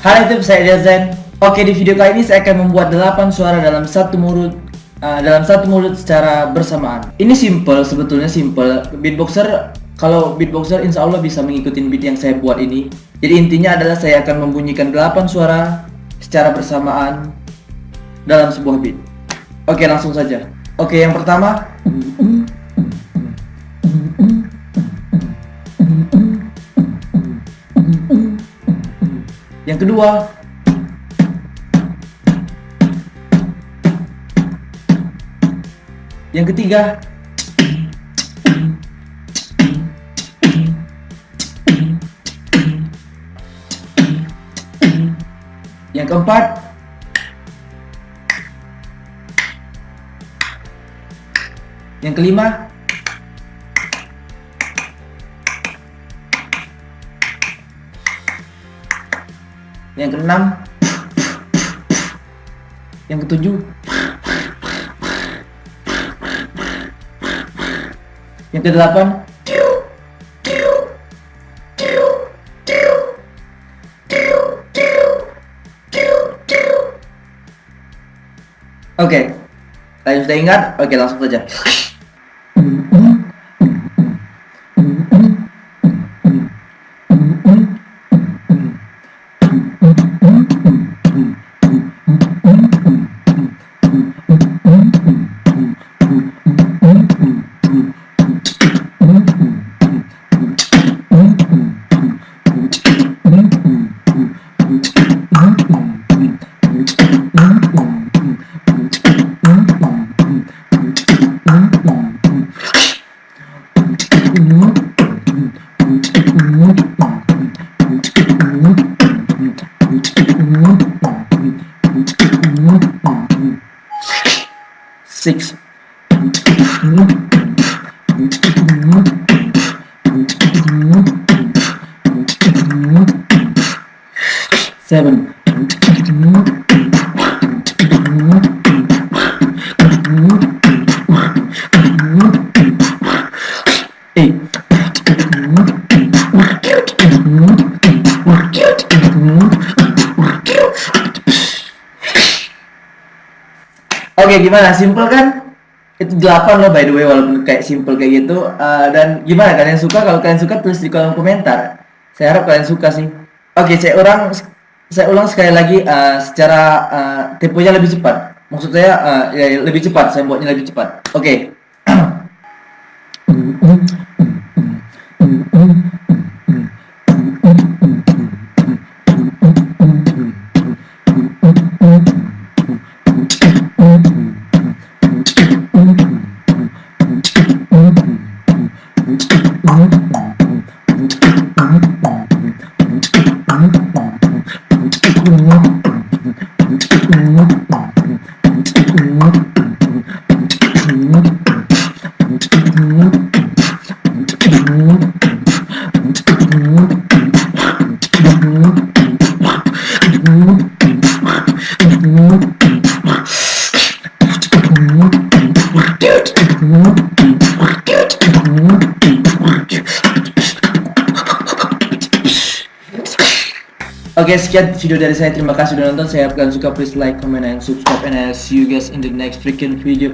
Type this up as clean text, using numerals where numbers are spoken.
Halo YouTube, saya Delzen. Oke, di video kali ini saya akan membuat 8 suara dalam satu mulut secara bersamaan. Ini simple, sebetulnya simple. Kalau beatboxer insya Allah bisa mengikuti beat yang saya buat ini. Jadi intinya adalah saya akan membunyikan 8 suara secara bersamaan dalam sebuah beat. Oke, langsung saja. Oke, yang pertama. Yang kedua. Yang ketiga. Yang keempat. Yang kelima. Yang keenam. Yang ketujuh. Yang kedelapan. Oke, kalian sudah ingat? Oke, langsung saja. Six. Seven. Eight. Oke, gimana? Simple kan? Itu 8 loh by the way, walaupun kayak simple kayak gitu. Dan gimana, kalian suka? Kalau kalian suka tulis di kolom komentar. Saya harap kalian suka sih. Oke, saya ulang sekali lagi secara temponya lebih cepat. Maksud saya ya, lebih cepat, saya buatnya lebih cepat. Oke. Oke, sekian video dari saya. Terima kasih sudah nonton. Saya harap kalian suka. Please like, comment, and subscribe. And I'll see you guys in the next freaking video.